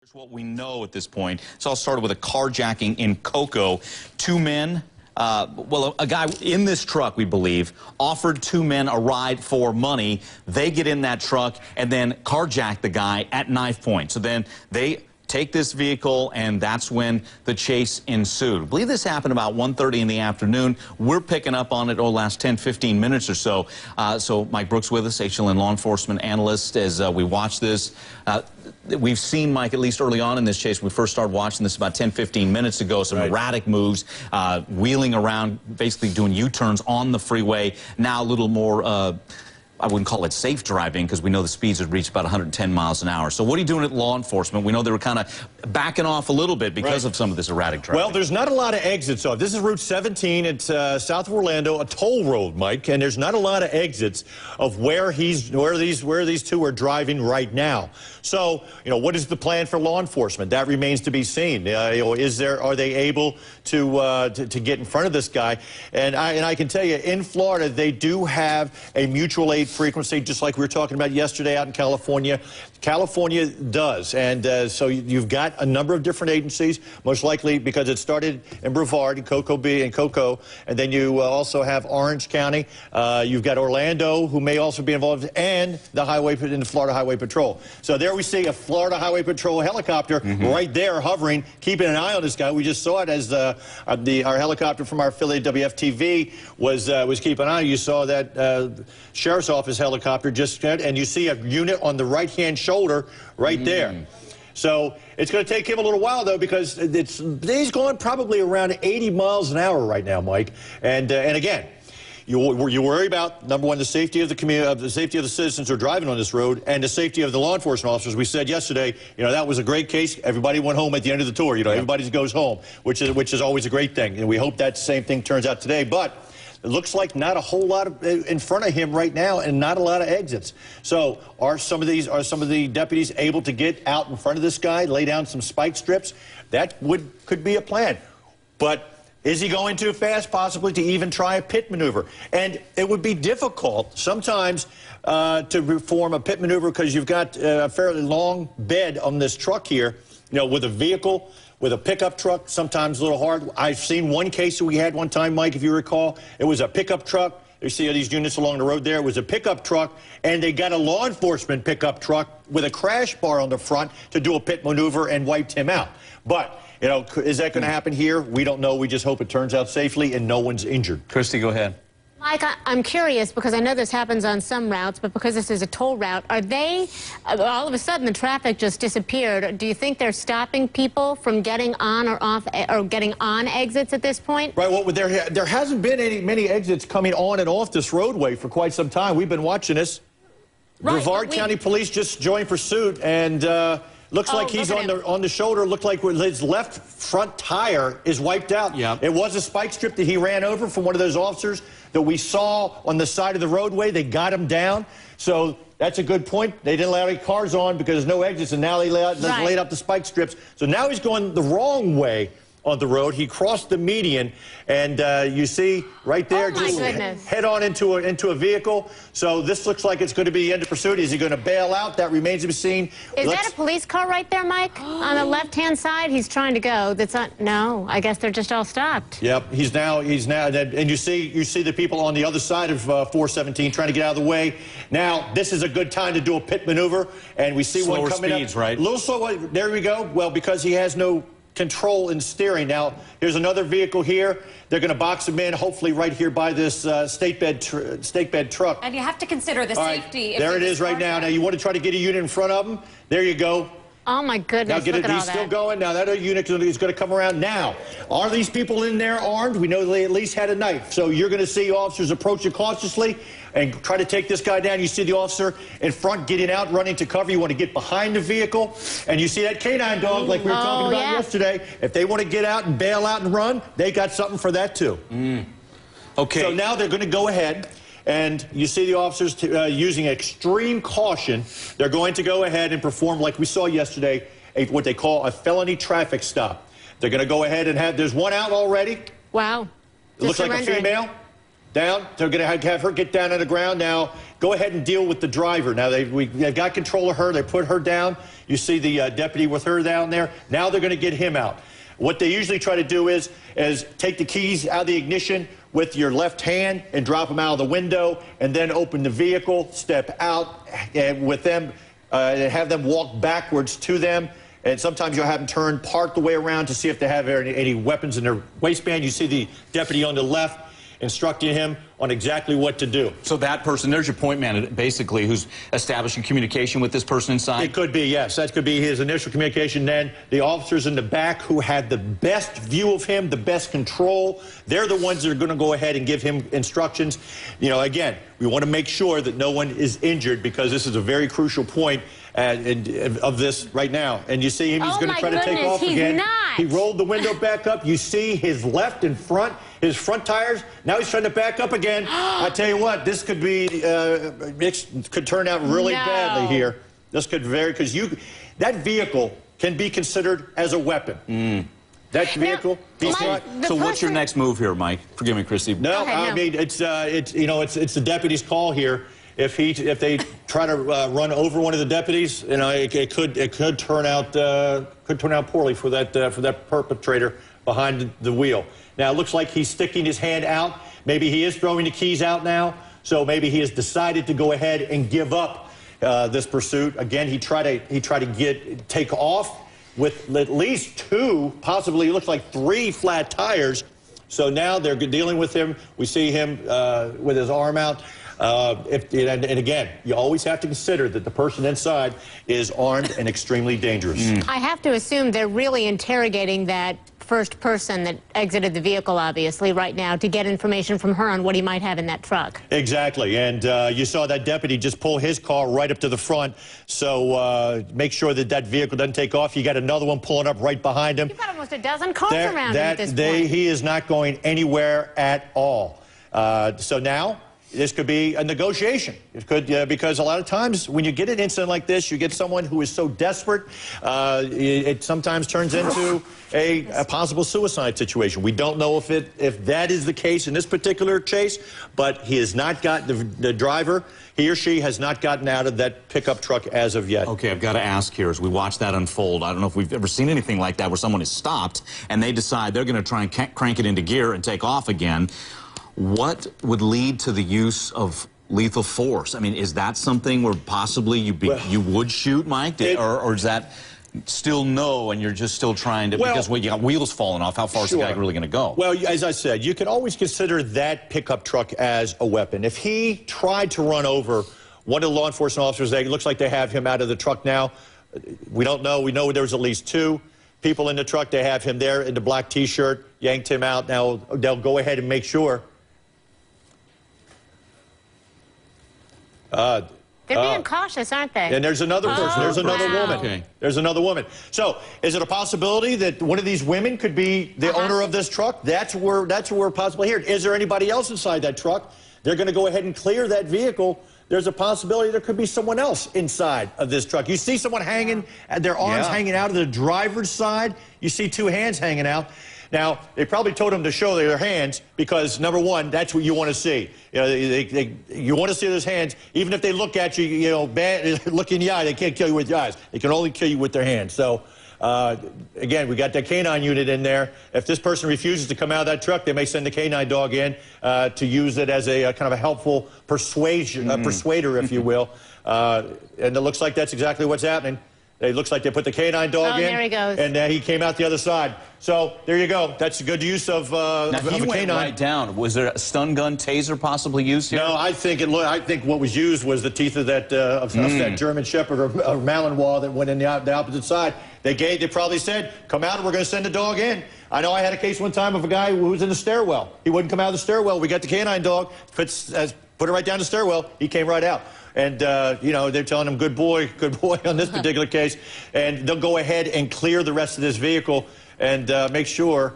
Here's what we know at this point. It's all started with a carjacking in Cocoa. Two men, a guy in this truck, we believe, offered two men a ride for money. They get in that truck and then carjack the guy at knife point. So then they take this vehicle, and that's when the chase ensued. I believe this happened about 1:30 in the afternoon. We're picking up on it over the last 10, 15 minutes or so. So Mike Brooks with us, HLN law enforcement analyst, as we watch this. We've seen, Mike, at least early on in this chase, when we first started watching this about 10, 15 minutes ago, some erratic moves, wheeling around, basically doing U-turns on the freeway. Now a little more I wouldn't call it safe driving, because we know the speeds had reached about 110 miles an hour. So what are you doing at law enforcement? We know they were kind of backing off a little bit because of some of this erratic driving. Well, there's not a lot of exits off. This is Route 17. It's south of Orlando, a toll road, Mike, and there's not a lot of exits of where these two are driving right now. So, what is the plan for law enforcement? That remains to be seen. Are they able to get in front of this guy? And I can tell you, in Florida, they do have a mutual aid frequency, just like we were talking about yesterday out in California. California does, and so you've got a number of different agencies, most likely because it started in Brevard, in Cocoa, and then you also have Orange County. You've got Orlando, who may also be involved, and the Florida Highway Patrol. So there we see a Florida Highway Patrol helicopter right there hovering, keeping an eye on this guy. We just saw it as our helicopter from our affiliate WFTV was keeping an eye. You saw that Sheriff's Office helicopter and you see a unit on the right-hand shoulder right there. So it's going to take him a little while, though, because he's going probably around 80 miles an hour right now, Mike. And again, you worry about, number one, the safety of the community, the safety of the citizens who are driving on this road, and the safety of the law enforcement officers. We said yesterday, that was a great case. Everybody went home at the end of the tour. Everybody goes home, which is always a great thing. And we hope that same thing turns out today. But it looks like not a whole lot in front of him right now, and not a lot of exits. So are some of the deputies able to get out in front of this guy, lay down some spike strips? That could be a plan. But is he going too fast, possibly, to even try a pit maneuver? And it would be difficult sometimes to perform a pit maneuver, because you've got a fairly long bed on this truck here, with a vehicle. With a pickup truck, sometimes a little hard. I've seen one case that we had one time, Mike, if you recall. It was a pickup truck. You see these units along the road there. It was a pickup truck, and they got a law enforcement pickup truck with a crash bar on the front to do a pit maneuver and wiped him out. But, is that going to happen here? We don't know. We just hope it turns out safely and no one's injured. Christy, go ahead. Mike, I'm curious, because I know this happens on some routes, but because this is a toll route, are they, all of a sudden the traffic just disappeared. Do you think they're stopping people from getting on or off, or getting on exits at this point? Right, well, there hasn't been many exits coming on and off this roadway for quite some time. We've been watching this. Right, Brevard County Police just joined pursuit, and looks like he's on the shoulder. Looked like his left front tire is wiped out. Yep. It was a spike strip that he ran over from one of those officers that we saw on the side of the roadway. They got him down. So that's a good point. They didn't allow any cars on because there's no exits, and now they laid up the spike strips. So now he's going the wrong way on the road. He crossed the median, and you see right there, just head on into a vehicle. So this looks like it's going to be the end of pursuit. Is he going to bail out? That remains to be seen. Is that a police car right there, Mike? On the left-hand side, he's trying to go. No, I guess they're just all stopped. Yep, he's now, and you see the people on the other side of 417 trying to get out of the way. Now, this is a good time to do a pit maneuver, and we see one coming up. Right? A little slow. There we go. Well, because he has no control and steering. Now, here's another vehicle here. They're going to box him in, hopefully right here by this stake bed truck. And you have to consider the safety. Right, there it is right now. Now, you want to try to get a unit in front of him. There you go. Oh, my goodness. Now, get it. He's still going. Now, that other unit is going to come around. Now, are these people in there armed? We know they at least had a knife. So you're going to see officers approach it cautiously and try to take this guy down. You see the officer in front getting out, running to cover. You want to get behind the vehicle. And you see that K-9 dog like we were talking about yesterday. If they want to get out and bail out and run, they got something for that, too. Okay. So now they're going to go ahead. And you see the officers using extreme caution. They're going to go ahead and perform, like we saw yesterday, what they call a felony traffic stop. They're going to go ahead and there's one out already. Wow. It looks like a female. Down. They're going to have her get down on the ground. Now, go ahead and deal with the driver. Now, they've got control of her. They put her down. You see the deputy with her down there. Now they're going to get him out. What they usually try to do is take the keys out of the ignition with your left hand and drop them out of the window, and then open the vehicle, step out with them, and have them walk backwards to them. And sometimes you'll have them turn part the way around to see if they have any weapons in their waistband. You see the deputy on the left instructing him on exactly what to do. So that person, there's your point man, basically, who's establishing communication with this person inside? It could be, yes. That could be his initial communication. Then the officers in the back who had the best view of him, the best control, they're the ones that are going to go ahead and give him instructions. You know, again, we want to make sure that no one is injured, because this is a very crucial point of this right now. And you see him, he's going to try to take off again. He rolled the window back up. You see his left and front, his front tires. Now he's trying to back up again. I tell you what, this could be, could turn out really badly here. This could because that vehicle can be considered as a weapon. That vehicle. So what's your next move here, Mike? Forgive me, Christy. No, I mean it's the deputy's call here. If they try to run over one of the deputies, you know, it could turn out poorly for that perpetrator behind the wheel. Now it looks like he's sticking his hand out. Maybe he is throwing the keys out now. So maybe he has decided to go ahead and give up this pursuit. Again, he tried to take off with at least 2, possibly it looks like 3 flat tires. So now they're dealing with him. We see him with his arm out. And again, you always have to consider that the person inside is armed and extremely dangerous. I have to assume they're really interrogating that first person that exited the vehicle, obviously, right now, to get information from her on what he might have in that truck. Exactly. And you saw that deputy just pull his car right up to the front. So make sure that vehicle doesn't take off. You got another one pulling up right behind him. You've got almost a dozen cars around him at this point. He is not going anywhere at all. So now this could be a negotiation. It could, because a lot of times when you get an incident like this, you get someone who is so desperate, it sometimes turns into a possible suicide situation. We don't know if that is the case in this particular chase, but he has not got the driver. He or she has not gotten out of that pickup truck as of yet. Okay, I've got to ask here as we watch that unfold. I don't know if we've ever seen anything like that where someone is stopped and they decide they're going to try and crank it into gear and take off again. What would lead to the use of lethal force? I mean, is that something where possibly you would shoot, Mike? Or is that still no, and you're just still trying to, because you got wheels falling off, how far is the guy really going to go? Well, as I said, you can always consider that pickup truck as a weapon. If he tried to run over one of the law enforcement officers, it looks like they have him out of the truck now. We don't know. We know there was at least 2 people in the truck. They have him there in the black T-shirt, yanked him out. Now they'll go ahead and make sure. They're being cautious, aren't they? And there's another person. There's another woman. Okay. There's another woman. So, is it a possibility that one of these women could be the owner of this truck? That's where we're possibly here. Is there anybody else inside that truck? They're going to go ahead and clear that vehicle. There's a possibility there could be someone else inside of this truck. You see someone hanging, their arms hanging out of the driver's side. You see 2 hands hanging out. Now, they probably told them to show their hands because, number one, that's what you want to see. You know, you want to see those hands. Even if they look at you, you know, bad, look in the eye, they can't kill you with your eyes. They can only kill you with their hands. So, again, we got that K-9 unit in there. If this person refuses to come out of that truck, they may send the K-9 dog in to use it as a kind of a helpful persuader, if you will. And it looks like that's exactly what's happening. It looks like they put the K-9 dog in. There he goes. And he came out the other side. So there you go. That's a good use of a K-9. Went right down. Was there a stun gun, taser possibly used here? No, I think what was used was the teeth of that that German Shepherd or Malinois that went in the opposite side. They probably said, "Come out, and we're going to send the dog in." I know I had a case one time of a guy who was in the stairwell. He wouldn't come out of the stairwell. We got the K-9 dog, put it right down the stairwell. He came right out. And, you know, they're telling him, good boy on this particular case. And they'll go ahead and clear the rest of this vehicle and make sure.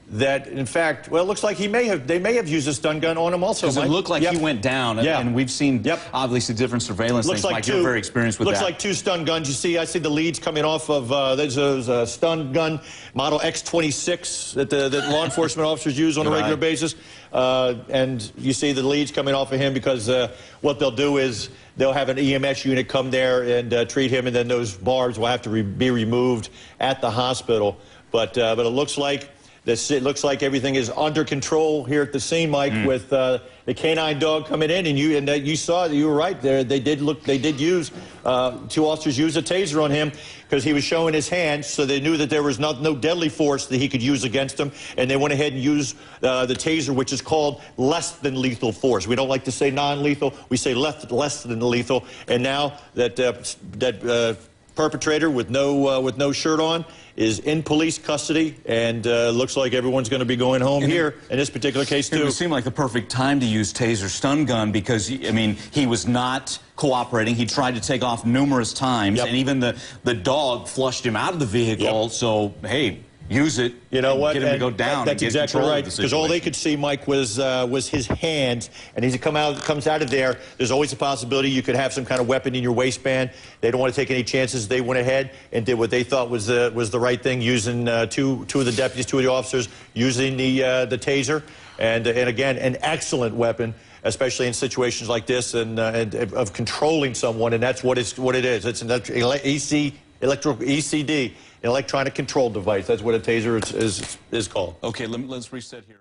that, in fact, well, it looks like they may have used a stun gun on him also. Because it looked like he went down, and we've seen obviously different surveillance things. Mike, you're very experienced with that. Looks like two stun guns. I see the leads coming off of, there's a stun gun, model X26, that law enforcement officers use on a regular basis. And you see the leads coming off of him because what they'll do is they'll have an EMS unit come there and treat him, and then those barbs will have to be removed at the hospital. But it looks like everything is under control here at the scene, Mike, with the K-9 dog coming in, and you saw, you were right there. They did use, two officers used a taser on him because he was showing his hands, so they knew that there was no deadly force that he could use against him, and they went ahead and used the taser, which is called less than lethal force. We don't like to say non-lethal, we say less than lethal, and now that perpetrator with no shirt on is in police custody, and looks like everyone's going to be going home here in this particular case too. It would seem like the perfect time to use taser stun gun because, I mean, he was not cooperating. He tried to take off numerous times, and even the dog flushed him out of the vehicle. So, hey, use it. You know what? Get him to go down. That's exactly right. Because all they could see, Mike, was his hands, and as he comes out of there, there's always a possibility you could have some kind of weapon in your waistband. They don't want to take any chances. They went ahead and did what they thought was the right thing, using two of the deputies, two of the officers, using the taser, and again, an excellent weapon, especially in situations like this, and of controlling someone, and that's what it is. It's an ECD. Electronic control device. That's what a taser is called. Okay, let's reset here.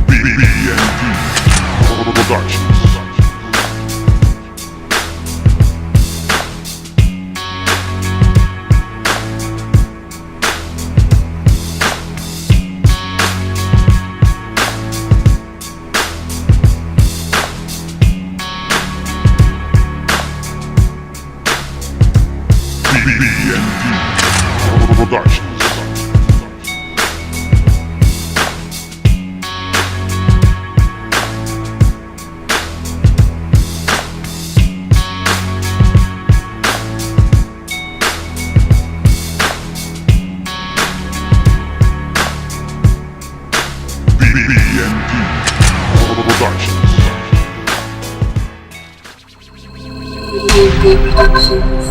BNP Productions. BNP Productions. BNP Productions.